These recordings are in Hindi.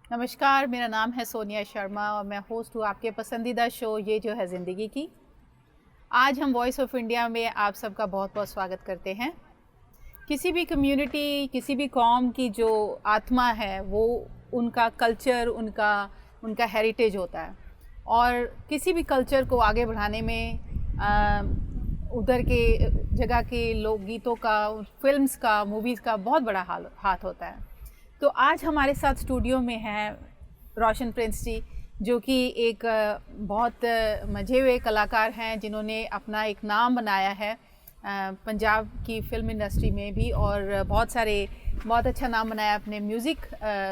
नमस्कार, मेरा नाम है सोनिया शर्मा और मैं होस्ट हूँ आपके पसंदीदा शो ये जो है ज़िंदगी की। आज हम वॉइस ऑफ इंडिया में आप सबका बहुत बहुत स्वागत करते हैं। किसी भी कम्युनिटी, किसी भी कौम की जो आत्मा है वो उनका कल्चर, उनका हेरिटेज होता है और किसी भी कल्चर को आगे बढ़ाने में उधर के जगह के लोकगीतों का, फिल्म्स का, मूवीज़ का बहुत बड़ा हाथ होता है। तो आज हमारे साथ स्टूडियो में हैं रोशन प्रिंस जी, जो कि एक बहुत मजे हुए कलाकार हैं जिन्होंने अपना एक नाम बनाया है पंजाब की फिल्म इंडस्ट्री में भी और बहुत अच्छा नाम बनाया अपने म्यूज़िक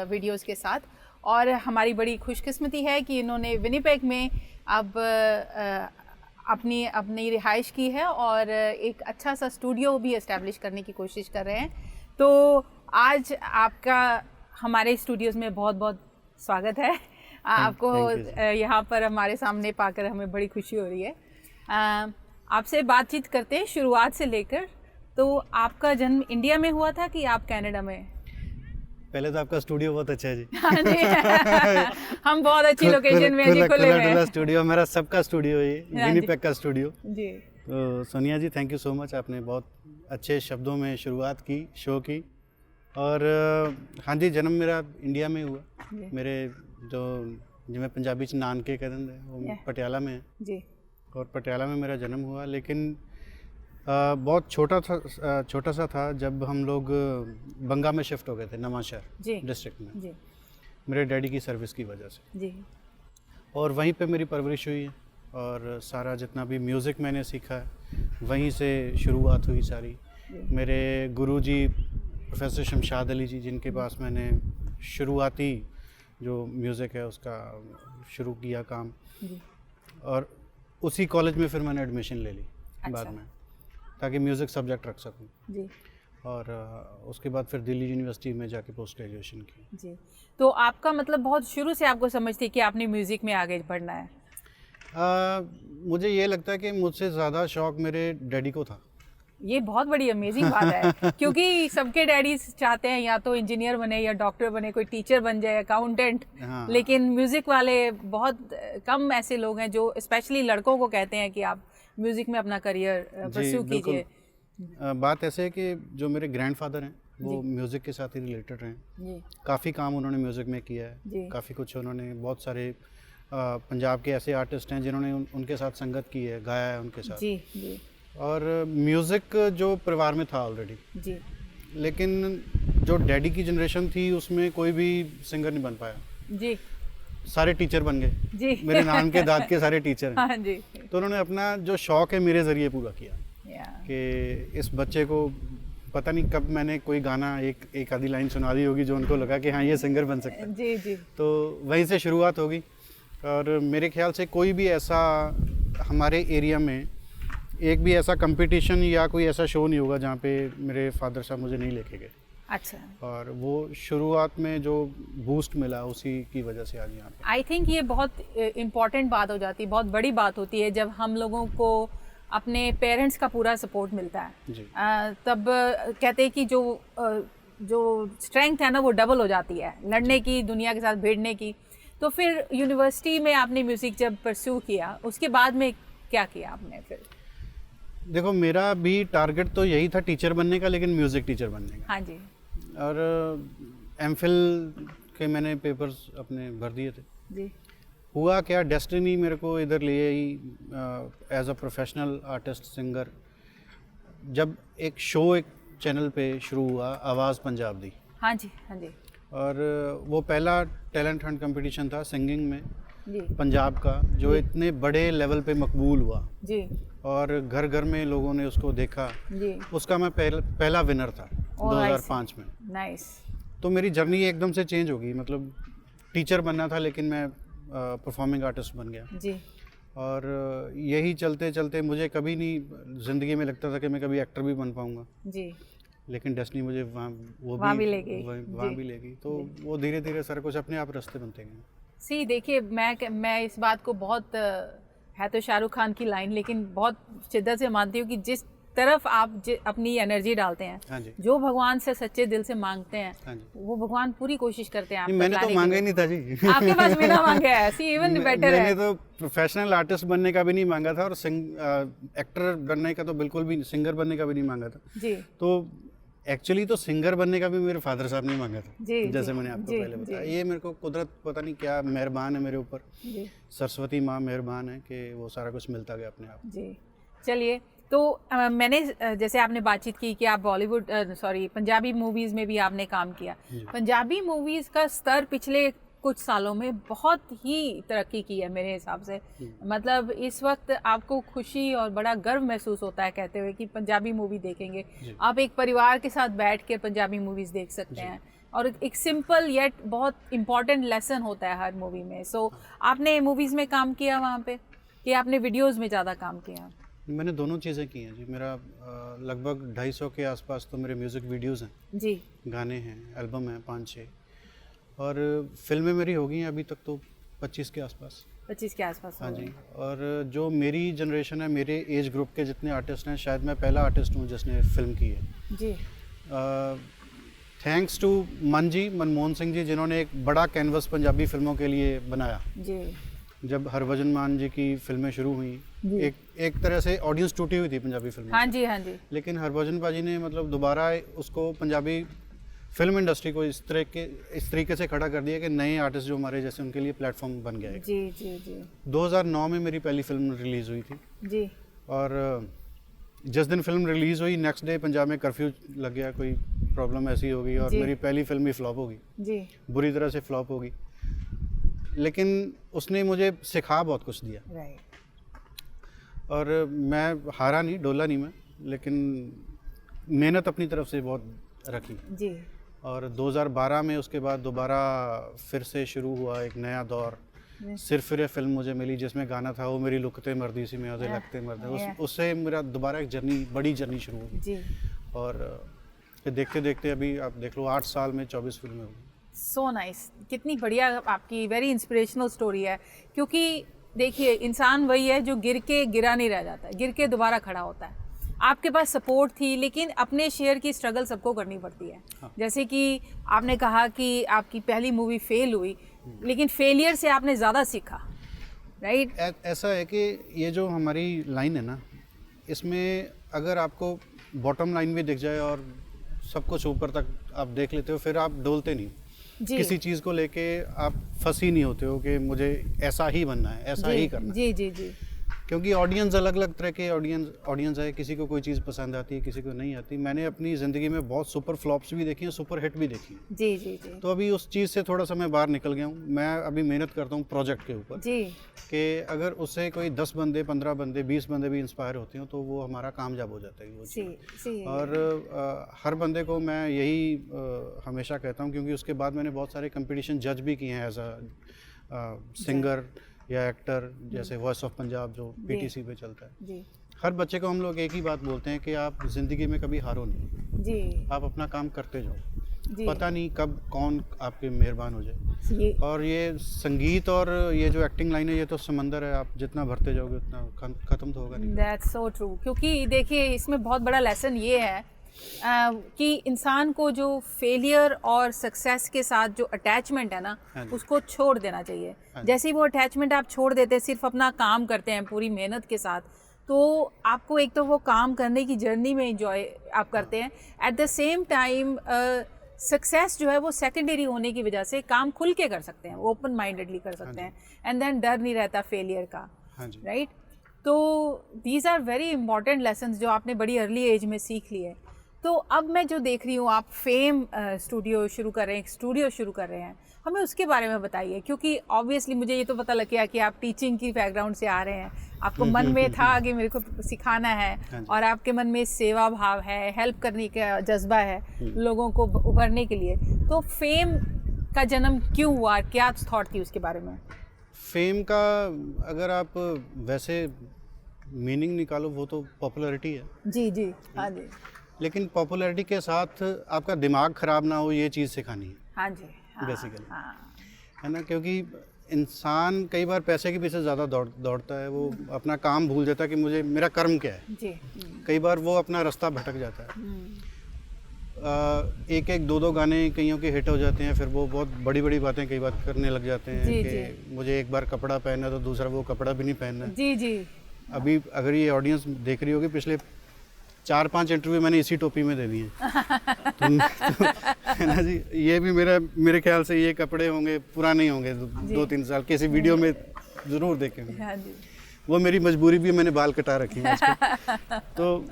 वीडियोस के साथ। और हमारी बड़ी खुशकिस्मती है कि इन्होंने विनिपेग में अब अपनी रिहाइश की है और एक अच्छा सा स्टूडियो भी इस्टेब्लिश करने की कोशिश कर रहे हैं। तो आज आपका हमारे स्टूडियोज़ में बहुत बहुत स्वागत है। आपको यहाँ पर हमारे सामने पाकर हमें बड़ी खुशी हो रही है। आपसे बातचीत करते हैं शुरुआत से लेकर। तो आपका जन्म इंडिया में हुआ था कि आप कनाडा में? पहले तो आपका स्टूडियो बहुत अच्छा है जी। हाँ जी। हम बहुत अच्छी लोकेशन में जी, खुले में स्टूडियो, मेरा सबका स्टूडियो है ये, विनिपेग का स्टूडियो जी। तो सोनिया जी, थैंक यू सो मच, आपने बहुत अच्छे शब्दों में शुरुआत की शो की। और हाँ जी, जन्म मेरा इंडिया में हुआ। मेरे जो मैं पंजाबी च नानके कहते हैं वो पटियाला में है जी। और पटियाला में मेरा जन्म हुआ, लेकिन बहुत छोटा सा था जब हम लोग बंगा में शिफ्ट हो गए थे, नवांशहर डिस्ट्रिक्ट में जी। मेरे डैडी की सर्विस की वजह से जी। और वहीं पे मेरी परवरिश हुई है और सारा जितना भी म्यूज़िक मैंने सीखा है वहीं से शुरुआत हुई सारी। मेरे गुरुजी प्रोफेसर शमशाद अली जी, जिनके पास मैंने शुरुआती जो म्यूज़िक है उसका शुरू किया काम जी। और उसी कॉलेज में फिर मैंने एडमिशन ले ली। अच्छा। बाद में, ताकि म्यूज़िक सब्जेक्ट रख सकूं जी। और उसके बाद फिर दिल्ली यूनिवर्सिटी में जाके पोस्ट ग्रेजुएशन की। जी। तो आपका मतलब बहुत शुरू से आपको समझ थी कि आपने म्यूज़िक में आगे बढ़ना है? मुझे ये लगता है कि मुझसे ज़्यादा शौक़ मेरे डैडी को था। ये बहुत बड़ी अमेजिंग बात है क्योंकि सबके डैडी चाहते हैं या तो इंजीनियर बने या डॉक्टर बने, कोई टीचर बन जाए, अकाउंटेंट। हाँ। लेकिन म्यूज़िक वाले बहुत कम ऐसे लोग हैं जो स्पेशली लड़कों को कहते हैं कि आप म्यूज़िक में अपना करियर परस्यू कीजिए। बात ऐसे है कि जो मेरे ग्रैंडफादर हैं वो म्यूज़िक के साथ ही रिलेटेड हैं। काफ़ी काम उन्होंने म्यूज़िक में किया है, काफ़ी कुछ उन्होंने, बहुत सारे पंजाब के ऐसे आर्टिस्ट हैं जिन्होंने उनके साथ संगत की है, गाया है उनके साथ। जी। जी। और म्यूज़िक जो परिवार में था ऑलरेडी जी। लेकिन जो डैडी की जनरेशन थी उसमें कोई भी सिंगर नहीं बन पाया जी। सारे टीचर बन गए जी। मेरे नान के दाद के सारे टीचर हैं। हाँ जी। तो उन्होंने अपना जो शौक़ है मेरे ज़रिए पूरा किया कि इस बच्चे को पता नहीं कब मैंने कोई गाना एक आधी लाइन सुना दी होगी जो उनको लगा कि हाँ ये सिंगर बन सकता है। जी। जी। तो वहीं से शुरुआत होगी और मेरे ख्याल से कोई भी ऐसा हमारे एरिया में एक भी ऐसा कंपटीशन या कोई ऐसा शो नहीं होगा जहाँ पे मेरे फादर साहब मुझे नहीं लेके गए। अच्छा। और वो शुरुआत में जो बूस्ट मिला उसी की वजह से आज यहाँ पे। आई थिंक ये बहुत इम्पॉर्टेंट बात हो जाती है, बहुत बड़ी बात होती है जब हम लोगों को अपने पेरेंट्स का पूरा सपोर्ट मिलता है। जी। तब कहते हैं कि जो स्ट्रेंथ है ना वो डबल हो जाती है लड़ने की, दुनिया के साथ भिड़ने की। तो फिर यूनिवर्सिटी में आपने म्यूज़िक जब परस्यू किया उसके बाद में क्या किया आपने फिर? देखो, मेरा भी टारगेट तो यही था टीचर बनने का, लेकिन म्यूज़िक टीचर बनने का। हाँ जी। और एमफिल के मैंने पेपर्स अपने भर दिए थे। जी। हुआ क्या, डेस्टिनी मेरे को इधर ले आई as a professional artist singer. जब एक शो एक चैनल पे शुरू हुआ, आवाज़ पंजाब दी। हाँ जी। हाँ जी। और वो पहला टैलेंट हंट कंपटीशन था सिंगिंग में जी। पंजाब का, जो इतने बड़े लेवल पे मकबूल हुआ जी। और घर घर में लोगों ने उसको देखा। जी। उसका मैं पहला विनर था 2005 में। नाइस। तो मेरी जर्नी एकदम से चेंज हो गई, मतलब टीचर बनना था लेकिन मैं परफॉर्मिंग आर्टिस्ट बन गया। जी। और यही चलते चलते मुझे कभी नहीं ज़िंदगी में लगता था कि मैं कभी एक्टर भी बन पाऊँगा। जी। लेकिन डेस्टिनी मुझे वहाँ भी ले गई। तो वो धीरे धीरे सारा कुछ अपने आप रास्ते बनते गए। देखिए, मैं इस बात को बहुत है तो शाहरुख खान की लाइन, लेकिन बहुत शिद्दत से मानती हूँ कि जिस तरफ आप अपनी एनर्जी डालते हैं, हाँ जी, जो भगवान से सच्चे दिल से मांगते हैं, हाँ जी। वो भगवान पूरी कोशिश करते हैं आप नहीं, मैंने तो मांगा ही नहीं था जी। आपके पास बिना मांगे है, सी इवन बेटर है। मैंने तो प्रोफेशनल आर्टिस्ट बनने का भी नहीं मांगा था और एक्टर बनने का तो बिल्कुल भी, सिंगर बनने का भी नहीं मांगा था जी। तो एक्चुअली तो सिंगर बनने का भी मेरे फादर साहब ने मांगा था, जी, जैसे जी, मैंने आपको जी, पहले बताया। जी। ये मेरे को कुदरत पता नहीं क्या मेहरबान है मेरे ऊपर, जी सरस्वती माँ मेहरबान है कि वो सारा कुछ मिलता गया अपने आप। जी। चलिए, तो मैंने जैसे आपने बातचीत की कि आप बॉलीवुड पंजाबी मूवीज़ में भी आपने काम किया। पंजाबी मूवीज़ का स्तर पिछले कुछ सालों में बहुत ही तरक्की की है मेरे हिसाब से। मतलब इस वक्त आपको खुशी और बड़ा गर्व महसूस होता है कहते हुए कि पंजाबी मूवी देखेंगे, आप एक परिवार के साथ बैठ कर पंजाबी मूवीज़ देख सकते हैं और एक सिंपल येट बहुत इम्पॉर्टेंट लेसन होता है हर मूवी में। सो आपने मूवीज़ में काम किया वहाँ पे कि आपने वीडियोज़ में ज़्यादा काम किया? मैंने दोनों चीज़ें की हैं जी। मेरा लगभग 250 के आसपास तो मेरे म्यूज़िक वीडियोज़ हैं जी, गाने हैं, एल्बम हैं 5-6 और फिल्में मेरी हो गई हैं अभी तक तो 25 के आसपास। 25 के आसपास। हाँ जी। और जो मेरी जनरेशन है, मेरे एज ग्रुप के जितने आर्टिस्ट हैं, शायद मैं पहला आर्टिस्ट हूँ जिसने फिल्म की है जी। थैंक्स टू मनमोहन सिंह जी, जिन्होंने एक बड़ा कैनवस पंजाबी फिल्मों के लिए बनाया। जी जब हरभजन मान जी की फिल्में शुरू हुई, एक तरह से ऑडियंस टूटी हुई थी पंजाबी फिल्मों हाँ से। जी, हाँ जी। लेकिन हरभजन पाजी ने मतलब दोबारा उसको पंजाबी फिल्म इंडस्ट्री को इस तरीके से खड़ा कर दिया कि नए आर्टिस्ट जो हमारे जैसे उनके लिए प्लेटफॉर्म बन गया है। जी जी जी 2009 में मेरी पहली फिल्म रिलीज़ हुई थी जी। और जिस दिन फिल्म रिलीज़ हुई नेक्स्ट डे पंजाब में कर्फ्यू लग गया, कोई प्रॉब्लम ऐसी हो गई और जी। मेरी पहली फिल्म ही फ्लॉप हो गई, जी बुरी तरह से फ्लॉप हो गई। लेकिन उसने मुझे सिखा बहुत कुछ दिया राइट। और मैं हारा नहीं, डोला नहीं मैं, लेकिन मेहनत अपनी तरफ से बहुत रखी। जी और 2012 में उसके बाद दोबारा फिर से शुरू हुआ एक नया दौर। सिर्फ फिर फिल्म मुझे मिली जिसमें गाना था वो मेरी लुकते मर्दी सी में उसे लगते मर्दे, उससे मेरा दोबारा एक जर्नी, बड़ी जर्नी शुरू हुई। जी। और फिर देखते देखते अभी आप देख लो 8 साल में 24 फिल्में हो गई। सो नाइस, कितनी बढ़िया आपकी वेरी इंस्पिरेशनल स्टोरी है। क्योंकि देखिए, इंसान वही है जो गिर के गिरा नहीं रह जाता है, गिर के दोबारा खड़ा होता है। आपके पास सपोर्ट थी, लेकिन अपने शेयर की स्ट्रगल सबको करनी पड़ती है। हाँ। जैसे कि आपने कहा कि आपकी पहली मूवी फेल हुई, लेकिन फेलियर से आपने ज़्यादा सीखा, राइट? ऐसा है कि ये जो हमारी लाइन है ना, इसमें अगर आपको बॉटम लाइन भी दिख जाए और सब कुछ ऊपर तक आप देख लेते हो, फिर आप डोलते नहीं जी किसी चीज़ को लेके, आप फंसी नहीं होते हो कि मुझे ऐसा ही बनना है, ऐसा ही करना है। जी जी जी। क्योंकि ऑडियंस अलग अलग तरह के ऑडियंस है, किसी को कोई चीज़ पसंद आती है, किसी को नहीं आती। मैंने अपनी ज़िंदगी में बहुत सुपर फ्लॉप्स भी देखी हैं, सुपर हिट भी देखी हैं। जी जी जी तो अभी उस चीज़ से थोड़ा सा मैं बाहर निकल गया हूँ। मैं अभी मेहनत करता हूँ प्रोजेक्ट के ऊपर जी कि अगर उससे कोई 10 बंदे, 15 बंदे, 20 बंदे भी इंस्पायर होते हो तो वो हमारा कामयाब हो जाता है वो सी चीज़। सी। और हर बंदे को मैं यही हमेशा कहता हूँ, क्योंकि उसके बाद मैंने बहुत सारे कंपटीशन जज भी किए हैं एज अ सिंगर या एक्टर, जैसे वॉइस ऑफ पंजाब जो पीटीसी पे चलता है। जी हर बच्चे को हम लोग एक ही बात बोलते हैं कि आप ज़िंदगी में कभी हारो नहीं, जी आप अपना काम करते जाओ, जी। पता नहीं कब कौन आपके मेहरबान हो जाए। ये और ये संगीत और ये जो एक्टिंग लाइन है, ये तो समंदर है, आप जितना भरते जाओगे उतना ख़त्म तो होगा नहीं। That's so true. क्योंकि देखिए, इसमें बहुत बड़ा लेसन ये है कि इंसान को जो फेलियर और सक्सेस के साथ जो अटैचमेंट है ना, हाँ जी। उसको छोड़ देना चाहिए। हाँ जी। जैसे ही वो अटैचमेंट आप छोड़ देते हैं, सिर्फ अपना काम करते हैं पूरी मेहनत के साथ, तो आपको एक तो वो काम करने की जर्नी में इंजॉय आप करते हैं, at the same time success जो है वो सेकेंडरी होने की वजह से काम खुल के कर सकते हैं, ओपन माइंडेडली कर सकते हैं, एंड देन डर नहीं रहता फेलियर का, हाँ जी। राइट? तो these are very important lessons जो आपने बड़ी अर्ली एज में सीख लिए। तो अब मैं जो देख रही हूँ, आप फेम स्टूडियो शुरू कर रहे हैं, एक स्टूडियो शुरू कर रहे हैं, हमें उसके बारे में बताइए। क्योंकि ऑब्वियसली मुझे ये तो पता लग गया कि आप टीचिंग की बैकग्राउंड से आ रहे हैं, आपको मन में था कि मेरे को सिखाना है, और आपके मन में सेवा भाव है, हेल्प करने का जज्बा है लोगों को उभरने के लिए। तो फेम का जन्म क्यों हुआ, क्या थॉट थी उसके बारे में? फेम का अगर आप वैसे मीनिंग निकालो, वो तो पॉपुलैरिटी है। जी जी, हाँ जी, लेकिन पॉपुलैरिटी के साथ आपका दिमाग ख़राब ना हो, ये चीज़ सिखानी है हाँ जी, हाँ, बेसिकली, हाँ, है ना। क्योंकि इंसान कई बार पैसे के पीछे ज़्यादा दौड़ता है, वो अपना काम भूल जाता है कि मुझे मेरा कर्म क्या है। जी। कई बार वो अपना रास्ता भटक जाता है। एक एक दो दो गाने कईयों के हिट हो जाते हैं, फिर वो बहुत बड़ी बड़ी बातें कई बार करने लग जाते हैं जी, कि जी। मुझे एक बार कपड़ा पहनना तो दूसरा वो कपड़ा भी नहीं पहनना। जी जी। अभी अगर ये ऑडियंस देख रही होगी, पिछले 4-5 इंटरव्यू मैंने इसी टोपी में दे दिए तो है ना जी। ये भी मेरे ख्याल से ये कपड़े होंगे पुराने होंगे 2-3 साल, किसी वीडियो में ज़रूर देखे होंगे। हाँ जी। वो मेरी मजबूरी भी, मैंने बाल कटा रखे हैं आजकल। तो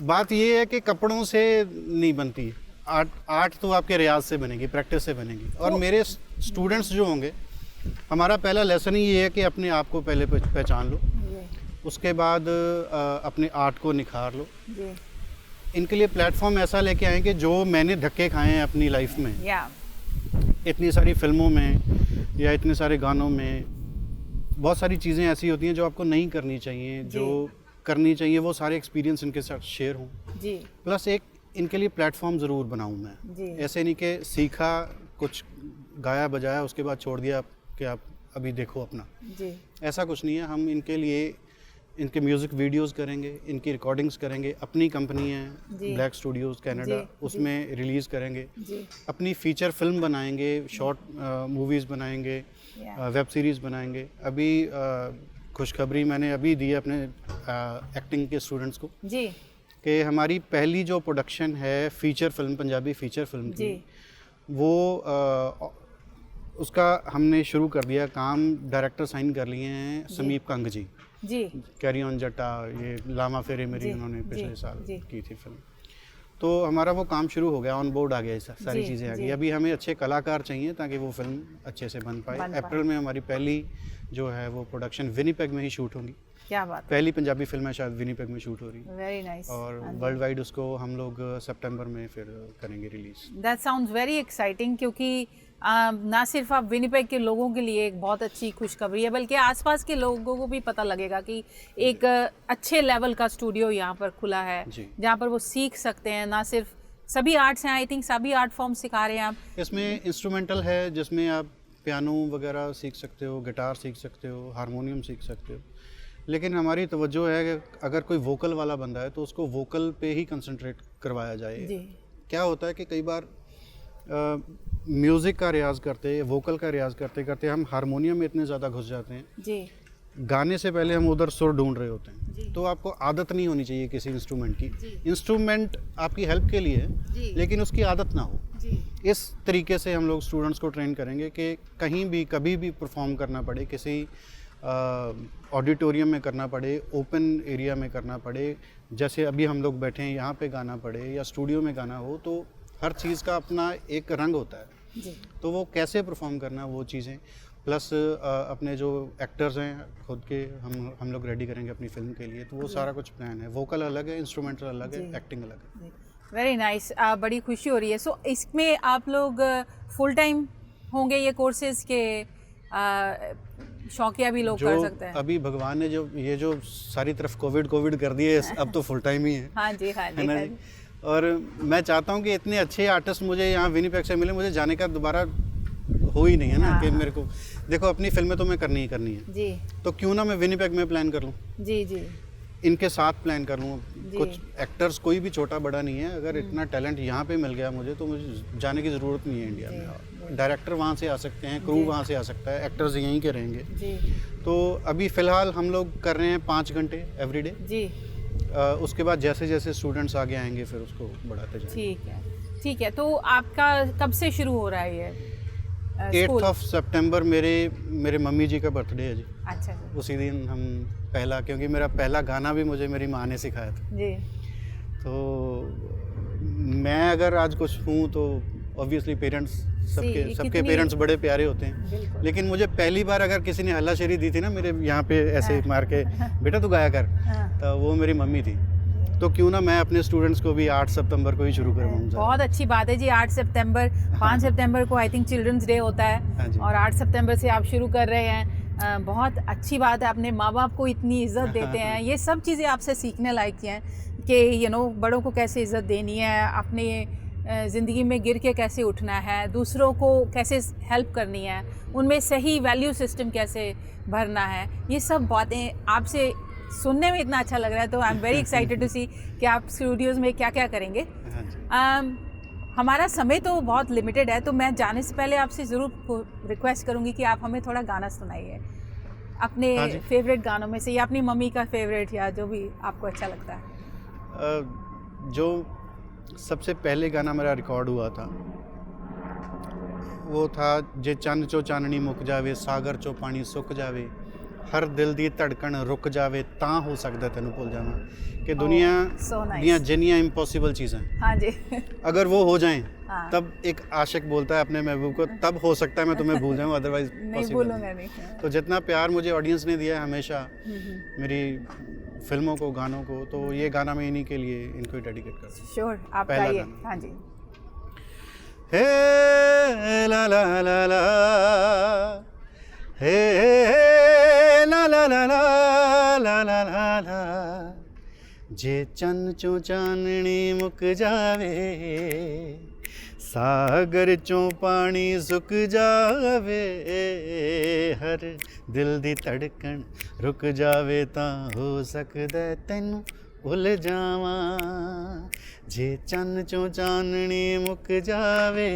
बात ये है कि कपड़ों से नहीं बनती आर्ट तो आपके रियाज से बनेगी, प्रैक्टिस से बनेगी। और मेरे स्टूडेंट्स जो होंगे, हमारा पहला लेसन ही ये है कि अपने आप को पहले पहचान लो, उसके बाद अपने आर्ट को निखार लो। जी। इनके लिए प्लेटफॉर्म ऐसा लेके आएंगे जो मैंने धक्के खाए हैं अपनी लाइफ में, इतनी सारी फिल्मों में या इतने सारे गानों में। बहुत सारी चीज़ें ऐसी होती हैं जो आपको नहीं करनी चाहिए, जो करनी चाहिए वो सारे एक्सपीरियंस इनके साथ शेयर हों। जी। प्लस एक इनके लिए प्लेटफॉर्म ज़रूर बनाऊं मैं। जी। ऐसे नहीं कि सीखा, कुछ गाया बजाया, उसके बाद छोड़ दिया कि आप अभी देखो अपना। जी। ऐसा कुछ नहीं है। हम इनके लिए इनके म्यूज़िक वीडियोस करेंगे, इनकी रिकॉर्डिंग्स करेंगे। अपनी कंपनी है ब्लैक स्टूडियोज़ कनाडा, उसमें रिलीज़ करेंगे। जी। अपनी फीचर फिल्म बनाएंगे, शॉर्ट मूवीज़ बनाएंगे, वेब सीरीज़ बनाएंगे। अभी खुशखबरी मैंने अभी दी है अपने एक्टिंग के स्टूडेंट्स को जी कि हमारी पहली जो प्रोडक्शन है feature film, Punjabi feature film की, वो उसका हमने शुरू कर दिया काम। डायरेक्टर साइन कर लिए हैं समीप कंग जी। कैरी ऑन जट्टा, ये लामा फेरे मेरी उन्होंने पिछले साल की थी फिल्म। तो हमारा वो काम शुरू हो गया, ऑन बोर्ड आ गया, सारी चीज़ें आ गई। अभी हमें अच्छे कलाकार चाहिए ताकि वो फिल्म अच्छे से बन पाए। अप्रैल में हमारी पहली जो है वो प्रोडक्शन विनीपेग में ही शूट होगी। क्या बात, पहली पंजाबी फिल्म है शायद विनीपेग में शूट हो रही है। Very nice. और वर्ल्ड वाइड उसको हम लोग सितंबर में फिर करेंगे release. That sounds very exciting, क्योंकि ना सिर्फ आप विनीपेग के लोगों के लिए एक बहुत अच्छी खुशखबरी है, बल्कि आसपास के लोगों को भी पता लगेगा कि एक अच्छे लेवल का स्टूडियो यहाँ पर खुला है जहाँ पर वो सीख सकते हैं। ना सिर्फ सभी आर्ट्स हैं, आई थिंक सभी आर्ट फॉर्म सिखा रहे हैं आप। इसमें इंस्ट्रूमेंटल है जिसमें आप पियानो वगैरह सीख सकते हो, गिटार सीख सकते हो, हारमोनियम सीख सकते हो। लेकिन हमारी तवज्जो है कि अगर कोई वोकल वाला बंदा है तो उसको वोकल पे ही कंसंट्रेट करवाया जाए। क्या होता है कि कई बार म्यूज़िक का रियाज करते, वोकल का रियाज करते करते हम हारमोनियम में इतने ज़्यादा घुस जाते हैं, गाने से पहले हम उधर सुर ढूंढ रहे होते हैं। तो आपको आदत नहीं होनी चाहिए किसी इंस्ट्रूमेंट की। इंस्ट्रूमेंट आपकी हेल्प के लिए है, लेकिन उसकी आदत ना हो। इस तरीके से हम लोग स्टूडेंट्स को ट्रेन करेंगे कि कहीं भी कभी भी परफॉर्म करना पड़े, किसी ऑडिटोरियम में करना पड़े, ओपन एरिया में करना पड़े, जैसे अभी हम लोग बैठे हैं यहाँ पे गाना पड़े या स्टूडियो में गाना हो, तो हर चीज़ का अपना एक रंग होता है। तो वो कैसे परफॉर्म करना, वो चीज़ें प्लस अपने जो एक्टर्स हैं खुद के हम लोग रेडी करेंगे अपनी फिल्म के लिए। तो वो सारा कुछ प्लान है। वोकल अलग है, इंस्ट्रूमेंटल अलग है, एक्टिंग अलग है। वेरी नाइस, बड़ी खुशी हो रही है। सो इसमें आप लोग फुल टाइम होंगे ये कोर्सेज के, शौकिया भी लोग कर सकते हैं? अभी भगवान ने जो सारी तरफ कोविड कर दिए, अब तो फुल टाइम ही है। हाँ जी, हाँ जी, हाँ जी। और मैं चाहता हूँ कि इतने अच्छे आर्टिस्ट मुझे यहाँ विनीपेग से मिले, मुझे जाने का दोबारा हो ही नहीं है ना। कि मेरे को देखो अपनी फिल्में तो मैं करनी ही करनी है जी, तो क्यों ना मैं विनीपेग में प्लान कर लूँ, जी जी, इनके साथ प्लान कर लूँ। कुछ एक्टर्स, कोई भी छोटा बड़ा नहीं है, अगर इतना टैलेंट यहाँ पे मिल गया मुझे तो मुझे जाने की ज़रूरत नहीं है इंडिया में। डायरेक्टर वहाँ से आ सकते हैं, क्रू वहाँ से आ सकता है, एक्टर्स यहीं के रहेंगे जी। तो अभी फ़िलहाल हम लोग कर रहे हैं 5 घंटे एवरीडे जी। उसके बाद जैसे जैसे स्टूडेंट्स आगे आएंगे फिर उसको बढ़ाते जाएंगे। ठीक है, ठीक है। तो आपका कब से शुरू हो रहा है ये? 8 सितंबर मेरे मम्मी जी का बर्थडे है जी। अच्छा जी। उसी दिन हम पहला, क्योंकि मेरा पहला गाना भी मुझे मेरी माँ ने सिखाया था जी। तो मैं अगर आज कुछ हूँ तो ऑब्वियसली पेरेंट्स, सबके पेरेंट्स बड़े प्यारे होते हैं। लेकिन मुझे पहली बार अगर किसी ने हल्लाशेरी दी थी ना मेरे यहाँ पे ऐसे मार के, बेटा तू गाया कर, तो वो मेरी मम्मी थी। तो क्यों ना मैं अपने स्टूडेंट्स को भी 8 सितंबर को ही शुरू करवाऊँ। बहुत अच्छी बात है जी। 8 सितंबर, 5 सितंबर को आई थिंक चिल्ड्रंस डे होता है और 8 सितंबर से आप शुरू कर रहे हैं। बहुत अच्छी बात है, अपने माँ बाप को इतनी इज्जत देते हैं। ये सब चीज़ें आपसे सीखने लायक हैं कि बड़ों को कैसे इज्जत देनी है, अपने ज़िंदगी में गिर के कैसे उठना है, दूसरों को कैसे हेल्प करनी है, उनमें सही वैल्यू सिस्टम कैसे भरना है, ये सब बातें आपसे सुनने में इतना अच्छा लग रहा है। तो I am very excited to see कि आप स्टूडियोज़ में क्या क्या करेंगे। हाँ जी। हमारा समय तो बहुत लिमिटेड है, तो मैं जाने से पहले आपसे ज़रूर रिक्वेस्ट करूँगी कि आप हमें थोड़ा गाना सुनाइए अपने हाँ जी। फेवरेट गानों में से, या अपनी मम्मी का फेवरेट, या जो भी आपको अच्छा लगता है। जो सबसे पहले गाना मेरा रिकॉर्ड हुआ था वो था जे चंद चो चाननी मुक जावे, सागर चो पानी सुक जावे, हर दिल दी धड़कन रुक जावे, तां हो सकदा तैनू भुल जावां। कि दुनिया so nice. दियां जिन्नियां इम्पॉसिबल चीज़ें हाँ जी। अगर वो हो जाएं हाँ। तब एक आशिक बोलता है अपने महबूब को, तब हो सकता है मैं तुम्हें भूल जाऊं, अदरवाइज नहीं भूलूंगा नहीं। तो जितना प्यार मुझे ऑडियंस ने दिया है हमेशा मेरी फिल्मों को, गानों को, तो ये गाना मैं इन्हीं के लिए इनको डेडिकेट करता हूँ। श्योर, आप पहला गाइए। गाना। हाँ जी। हे ला ला ला ला, हे ला ला ला ला ला ला ला ला, जे चन्न चो चाननी मुक जावे, सागर चो पानी सुक जावे, हर दिल दी धड़कन रुक जावे, तां हो सकदा तैनू भुल जावां, जे चन्न चो चाननी मुक जावे।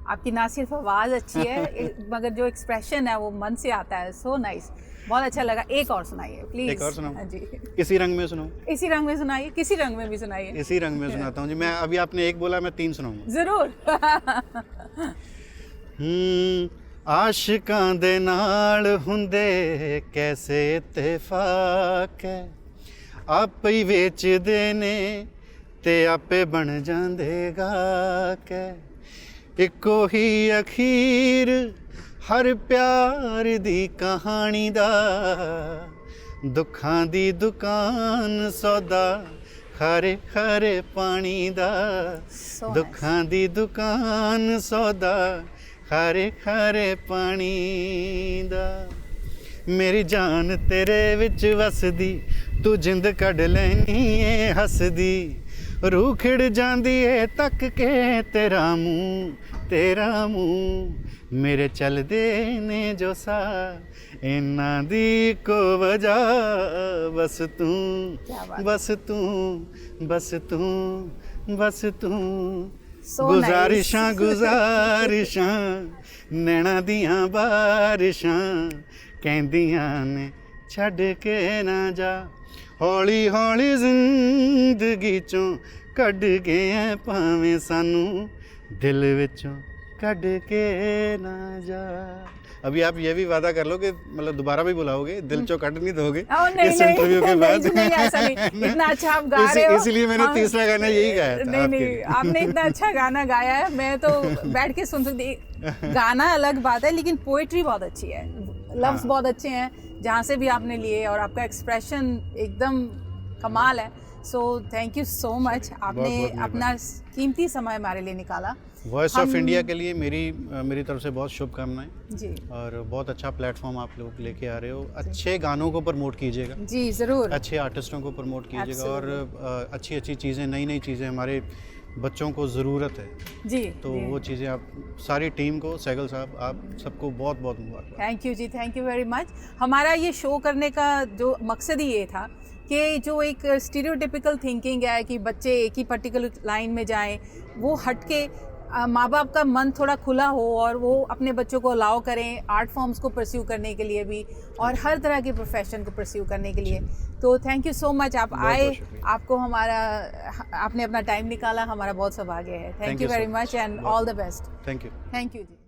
आपकी ना सिर्फ आवाज़ अच्छी है मगर जो एक्सप्रेशन है वो मन से आता है। सो नाइस, बहुत अच्छा लगा। एक और सुनाइए प्लीज। एक और सुनाऊं? हाँ जी। इसी रंग में सुनाऊं? इसी रंग में सुनाइए, किसी रंग में भी सुनाइए। इसी रंग में सुनाता हूँ जी। मैं अभी आपने एक बोला, मैं 3 सुनाऊंगा। जरूर। आशिकां दे नाल हुंदे कैसे इत्तेफाक है, आपे ही वेचदे ने ते आपे बन जांदे गाहक है, इक्को ही अखीर हर प्यार दी कहानी दा, दुखां दी दुकान सौदा खारे खारे पानी दा, So दुखां दी दुकान सौदा खारे खारे पानी दा, मेरी जान तेरे विच वसदी, तू जिंद कढ लैनी ए हसदी, रूह खिड़ जांदी ए तक के तेरा मुंह, मेरे चलदे ने जो सा इन्ना दी को वजह, बस तू बस तू बस तू बस तू, गुजारिशां गुजारिशां नैना दियां बारिशां, कहंदियां ने छड़ के ना जा, हौली हौली जिंदगी चों कढ के भावें सानू दिल विचों कढ के ना जा। अभी आप ये भी वादा कर लो कि मतलब दोबारा भी बुलाओगे, दिल चो कट नहीं दोगे इस इंटरव्यू के बाद। नहीं, ऐसा नहीं। इतना अच्छा आप गा रहे हो, इसीलिए मैंने तीसरा गाना यही गाया था। नहीं, आपने इतना अच्छा गाना गाया है, मैं तो बैठ के सुन सकती। गाना अलग बात है, लेकिन पोएट्री बहुत अच्छी है, लफ्ज़ बहुत अच्छे हैं जहाँ से भी आपने लिए, और आपका एक्सप्रेशन एकदम कमाल है। So thank you so much, आपने अपना कीमती समय हमारे लिए निकाला। वॉइस ऑफ इंडिया के लिए मेरी तरफ से बहुत शुभकामनाएं जी, और बहुत अच्छा प्लेटफॉर्म आप लोग लेके आ रहे हो। अच्छे गानों को प्रमोट कीजिएगा जी ज़रूर, अच्छे आर्टिस्टों को प्रमोट कीजिएगा, और अच्छी अच्छी चीज़ें, नई नई चीज़ें हमारे बच्चों को ज़रूरत है जी। तो जी। वो चीज़ें आप सारी टीम को, सहगल साहब, आप सबको बहुत बहुत मुबारक। Thank you ji, thank you very much. हमारा ये शो करने का जो मकसद ही ये था कि जो एक स्टीरियोटिपिकल थिंकिंग है कि बच्चे एक ही पर्टिकुलर लाइन में जाएं, वो हट के माँ बाप का मन थोड़ा खुला हो और वो अपने बच्चों को अलाउ करें आर्ट फॉर्म्स को परस्यू करने के लिए भी, और हर तरह के प्रोफेशन को परस्यू करने के लिए। तो थैंक यू सो मच, आप आए, आपको आपने अपना टाइम निकाला, हमारा बहुत सौभाग्य है। Thank you very much and all the best. Thank you ji.